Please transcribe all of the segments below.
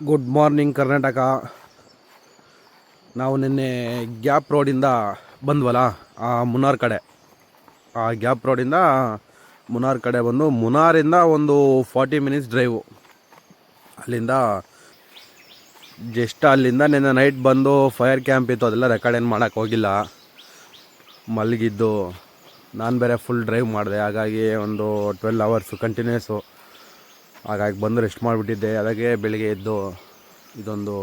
Good morning Karnataka. ನಾವು ನಿನ್ನೆ gap ರೋಡಿಂದ ಬಂದ್ವಲ್ಲ, ಮುನ್ನಾರ್ ಕಡೆ. ಆ ಗ್ಯಾಪ್ ರೋಡಿಂದ ಮುನ್ನಾರ್ ಕಡೆ ಬಂದು ಮುನ್ನಾರಿಂದ ಒಂದು 40 ಮಿನಿಟ್ಸ್ ಡ್ರೈವು. ಅಲ್ಲಿಂದ ಅಲ್ಲಿಂದ ನಿನ್ನೆ ನೈಟ್ ಬಂದು ಫೈರ್ ಕ್ಯಾಂಪ್ ಇತ್ತು, ಅದೆಲ್ಲ ರೆಕಾರ್ಡ್ ಏನು ಮಾಡೋಕ್ಕೆ ಹೋಗಿಲ್ಲ, ಮಲಗಿದ್ದು. ನಾನು ಬೇರೆ ಫುಲ್ ಡ್ರೈವ್ ಮಾಡಿದೆ, ಹಾಗಾಗಿ ಒಂದು 12 ಅವರ್ಸು ಕಂಟಿನ್ಯೂಸು. ಹಾಗಾಗಿ ಬಂದು ರೆಸ್ಟ್ ಮಾಡಿಬಿಟ್ಟಿದ್ದೆ. ಅದಕ್ಕೆ ಬೆಳಿಗ್ಗೆ ಎದ್ದು ಇದೊಂದು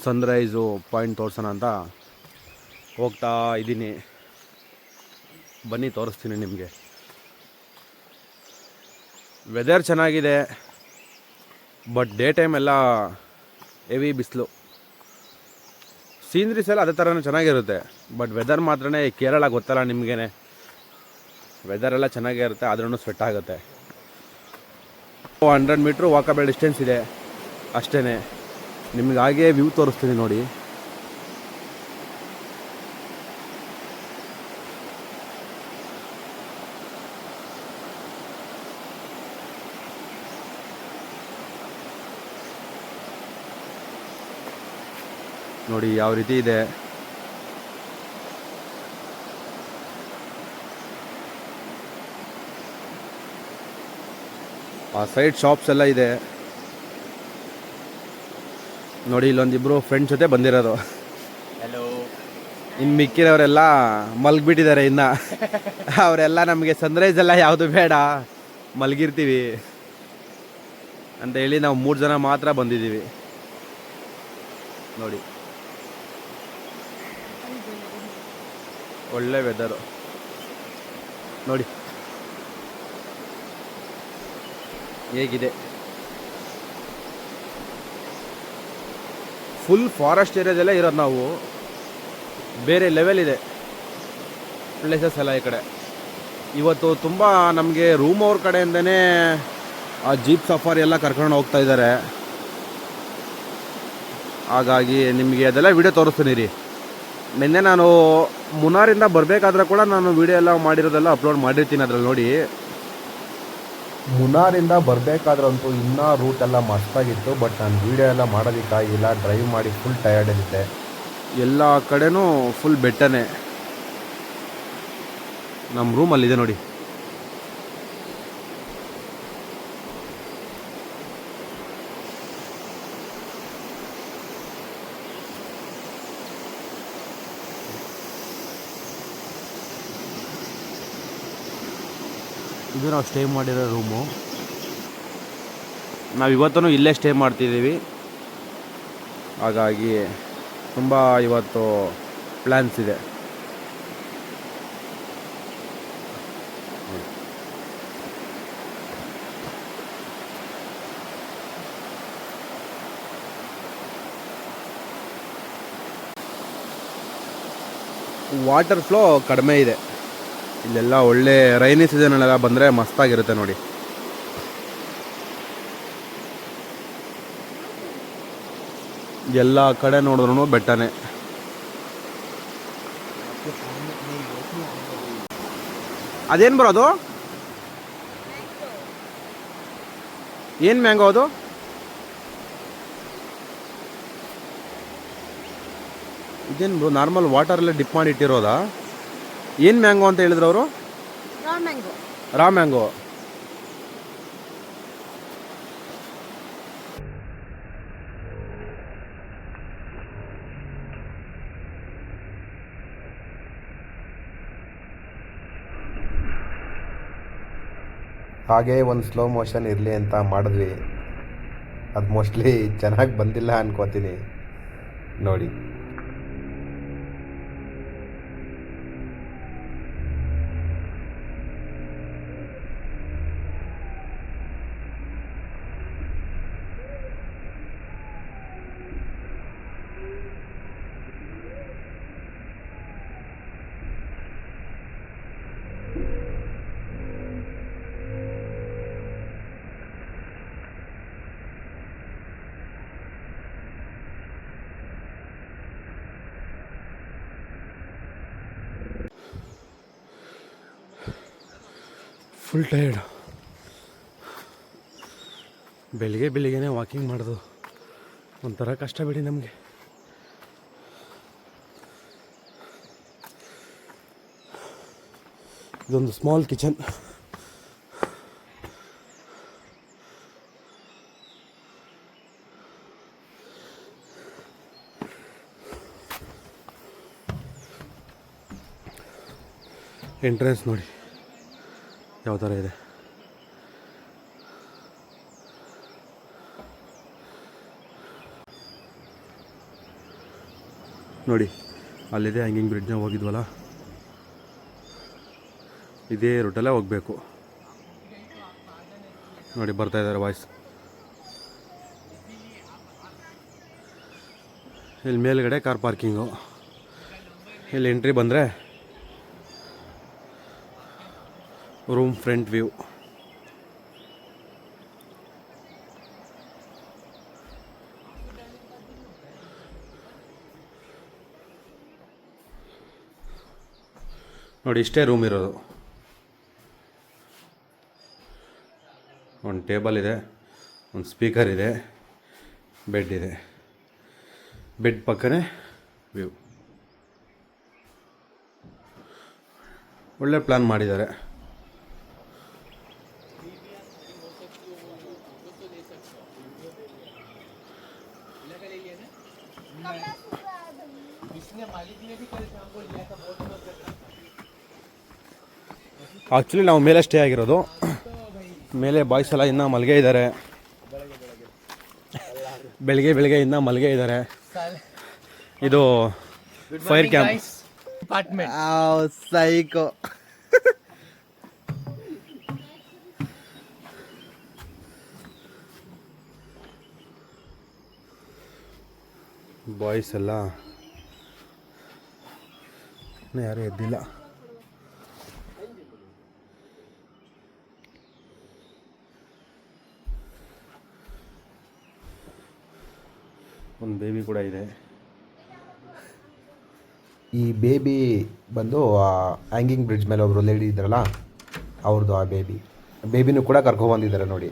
ಸನ್ರೈಸು ಪಾಯಿಂಟ್ ತೋರಿಸೋಣ ಅಂತ ಹೋಗ್ತಾ ಇದ್ದೀನಿ. ಬನ್ನಿ ತೋರಿಸ್ತೀನಿ ನಿಮಗೆ. ವೆದರ್ ಚೆನ್ನಾಗಿದೆ, ಬಟ್ ಡೇ ಟೈಮ್ ಎಲ್ಲ ಹೆವಿ ಬಿಸಿಲು. ಸೀನ್ರೀಸ್ ಎಲ್ಲ ಅದೇ ಥರನೇ ಚೆನ್ನಾಗಿರುತ್ತೆ, ಬಟ್ ವೆದರ್ ಮಾತ್ರನೇ ಕೇರಳ ಗೊತ್ತಲ್ಲ ನಿಮಗೇನೆ, ವೆದರ್ ಎಲ್ಲ ಚೆನ್ನಾಗೇ ಇರುತ್ತೆ, ಆದ್ರೂ ಸ್ವೆಟ್ ಆಗುತ್ತೆ. 100 ಮೀಟ್ರ್ ವಾಕಬಲ್ ಡಿಸ್ಟೆನ್ಸ್ ಇದೆ ಅಷ್ಟೇ. ನಿಮ್ಗೆ ಹಾಗೆ ವ್ಯೂ ತೋರಿಸ್ತೀನಿ ನೋಡಿ. ನೋಡಿ ಯಾವ ರೀತಿ ಇದೆ. ಆ ಸೈಡ್ ಶಾಪ್ಸ್ ಎಲ್ಲ ಇದೆ ನೋಡಿ. ಇಲ್ಲೊಂದಿಬ್ಬರು ಫ್ರೆಂಡ್ಸ್ ಜೊತೆ ಬಂದಿರೋದು. ಹಲೋ. ಇನ್ನು ಮಿಕ್ಕಿರೋರೆಲ್ಲ ಮಲಗಿಬಿಟ್ಟಿದ್ದಾರೆ ಇನ್ನು. ಅವರೆಲ್ಲ ನಮಗೆ ಸನ್ರೈಸ್ ಎಲ್ಲ ಯಾವುದು ಬೇಡ, ಮಲಗಿರ್ತೀವಿ ಅಂತ ಹೇಳಿ ನಾವು 3 ಜನ ಮಾತ್ರ ಬಂದಿದ್ದೀವಿ ನೋಡಿ. ಒಳ್ಳೆ ವೆದರು ನೋಡಿ ಹೇಗಿದೆ. ಫುಲ್ ಫಾರೆಸ್ಟ್ ಏರಿಯಾದಲ್ಲೇ ಇರೋದು ನಾವು. ಬೇರೆ ಲೆವೆಲ್ ಇದೆ ಪ್ಲೇಸಸ್ ಎಲ್ಲ ಈ ಕಡೆ. ಇವತ್ತು ತುಂಬ ನಮಗೆ ರೂಮ್ ಅವ್ರ ಕಡೆಯಿಂದನೇ ಆ ಜೀಪ್ ಸಫಾರಿ ಎಲ್ಲ ಕರ್ಕೊಂಡು ಹೋಗ್ತಾ ಇದ್ದಾರೆ. ಹಾಗಾಗಿ ನಿಮಗೆ ಅದೆಲ್ಲ ವಿಡಿಯೋ ತೋರಿಸ್ತೀನಿ ರೀ. ನಿನ್ನೆ ನಾನು ಮುನ್ನಾರಿಂದ ಬರಬೇಕಾದ್ರೆ ಕೂಡ ನಾನು ವಿಡಿಯೋ ಎಲ್ಲ ಮಾಡಿರೋದೆಲ್ಲ ಅಪ್ಲೋಡ್ ಮಾಡಿರ್ತೀನಿ ಅದ್ರಲ್ಲಿ ನೋಡಿ. ಮುನ್ನಾರಿಂದ ಬರಬೇಕಾದ್ರಂತೂ ಇನ್ನೂ ರೂಟ್ ಎಲ್ಲ ಮಸ್ತಾಗಿತ್ತು, ಬಟ್ ನಾನು ವೀಡಿಯೋ ಎಲ್ಲ ಮಾಡೋದಕ್ಕಾಗಿಲ್ಲ. ಡ್ರೈವ್ ಮಾಡಿ ಫುಲ್ ಟಯರ್ಡ್ ಇರುತ್ತೆ. ಎಲ್ಲ ಕಡೆನೂ ಫುಲ್ ಬೆಟ್ಟನೇ. ನಮ್ಮ ರೂಮಲ್ಲಿದೆ ನೋಡಿ. ಇದು ನಾವು ಸ್ಟೇ ಮಾಡಿರೋ ರೂಮು. ನಾವು ಇವತ್ತೂ ಇಲ್ಲೇ ಸ್ಟೇ ಮಾಡ್ತಿದ್ದೀವಿ. ಹಾಗಾಗಿ ತುಂಬ ಇವತ್ತು ಪ್ಲ್ಯಾನ್ಸ್ ಇದೆ. ವಾಟರ್ ಫ್ಲೋ ಕಡಿಮೆ ಇದೆ ಇಲ್ಲೆಲ್ಲ. ಒಳ್ಳೆ ರೈನಿ ಸೀಸನಲ್ಲೆಲ್ಲ ಬಂದರೆ ಮಸ್ತಾಗಿರುತ್ತೆ ನೋಡಿ. ಎಲ್ಲ ಕಡೆ ನೋಡಿದ್ರು ಬೆಟ್ಟನೇ. ಅದೇನು ಬರೋದು? ಏನು ಮ್ಯಾಂಗೋ ಅದು? ಇದೇನು ಬ್ರೋ, ನಾರ್ಮಲ್ ವಾಟರಲ್ಲೇ ಡಿಪ್ ಮಾಡಿ ಇಟ್ಟಿರೋದಾ? ಏನು ಮ್ಯಾಂಗೋ ಅಂತ ಹೇಳಿದ್ರು ಅವರು? ರಾ ಮ್ಯಾಂಗೋ. ಹಾಗೆ ಒಂದು ಸ್ಲೋ ಮೋಷನ್ ಇರಲಿ ಅಂತ ಮಾಡಿದ್ವಿ. ಅದು ಮೋಸ್ಟ್ಲಿ ಚೆನ್ನಾಗಿ ಬಂದಿಲ್ಲ ಅನ್ಕೋತೀನಿ ನೋಡಿ. Full tired. ಬೆಳಿಗ್ಗೆನೇ ವಾಕಿಂಗ್ ಮಾಡೋದು ಒಂಥರ ಕಷ್ಟ ಬಿಡಿ ನಮಗೆ. ಇದೊಂದು ಸ್ಮಾಲ್ ಕಿಚನ್. ಎಂಟ್ರೆನ್ಸ್ ನೋಡಿ ಯಾವ ಥರ ಇದೆ. ನೋಡಿ ಅಲ್ಲಿದೆ ಹ್ಯಾಂಗಿಂಗ್ ಬ್ರಿಡ್ಜ್ನ ಹೋಗಿದ್ವಲ್ಲ, ಇದೇ ರೂಟಲ್ಲೇ ಹೋಗಬೇಕು. ನೋಡಿ ಬರ್ತಾ ಇದ್ದಾರೆ ವಾಯ್ಸ್. ಇಲ್ಲಿ ಮೇಲ್ಗಡೆ ಕಾರ್ ಪಾರ್ಕಿಂಗು. ಇಲ್ಲಿ ಎಂಟ್ರಿ ಬಂದರೆ ರೂಮ್ ಫ್ರಂಟ್ ವ್ಯೂ. ನೋಡಿ ಇಷ್ಟೇ ರೂಮ್ ಇರೋದು. ಒಂದು ಟೇಬಲ್ ಇದೆ, ಒಂದು ಸ್ಪೀಕರ್ ಇದೆ, ಬೆಡ್ ಇದೆ. ಬೆಡ್ ಪಕ್ಕನೇ ವ್ಯೂ. ಒಳ್ಳೆ ಪ್ಲ್ಯಾನ್ ಮಾಡಿದ್ದಾರೆ. ಆ್ಯಕ್ಚುಲಿ ನಾವು ಮೇಲೆ ಸ್ಟೇ ಆಗಿರೋದು. ಮೇಲೆ ಬಾಯ್ಸ್ ಎಲ್ಲ ಇನ್ನೂ ಮಲ್ಗೆ ಇದ್ದಾರೆ. ಬೆಳಗ್ಗೆ ಇನ್ನೂ ಮಲ್ಗೆ ಇದ್ದಾರೆ. ಇದು ಫೈರ್ ಕ್ಯಾಂಪ್ ಸೈಕೋ. ಬಾಯ್ಸ್ ಎಲ್ಲ ಯಾರೂ ಎದ್ದಿಲ್ಲ. ಒಂದು ಬೇಬಿ ಕೂಡ ಇದೆ. ಈ ಬೇಬಿ ಬಂದು ಹ್ಯಾಂಗಿಂಗ್ ಬ್ರಿಡ್ಜ್ ಮೇಲೆ ಒಬ್ಬರು ಲೇಡಿ ಇದ್ದಾರಲ್ಲ ಅವ್ರದ್ದು ಆ ಬೇಬಿನೂ ಕೂಡ ಕರ್ಕೊಬಂದಿದ್ದಾರೆ ನೋಡಿ.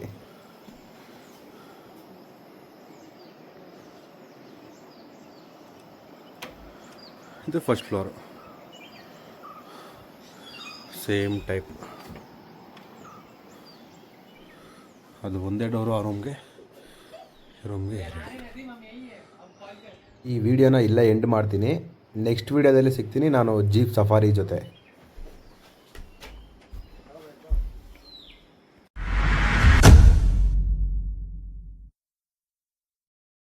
ಇದು ಫಸ್ಟ್ ಫ್ಲೋರು, ಸೇಮ್ ಟೈಪ್. ಅದು ಒಂದೇ ಡೋರು ಆ ರೂಮ್ಗೆ ಎರಡು. ಈ ವಿಡಿಯೋನ ಇಲ್ಲೇ ಎಂಡ್ ಮಾಡ್ತೀನಿ. ನೆಕ್ಸ್ಟ್ ವಿಡಿಯೋದಲ್ಲಿ ಸಿಗ್ತೀನಿ ನಾನು ಜೀಪ್ ಸಫಾರಿ ಜೊತೆ.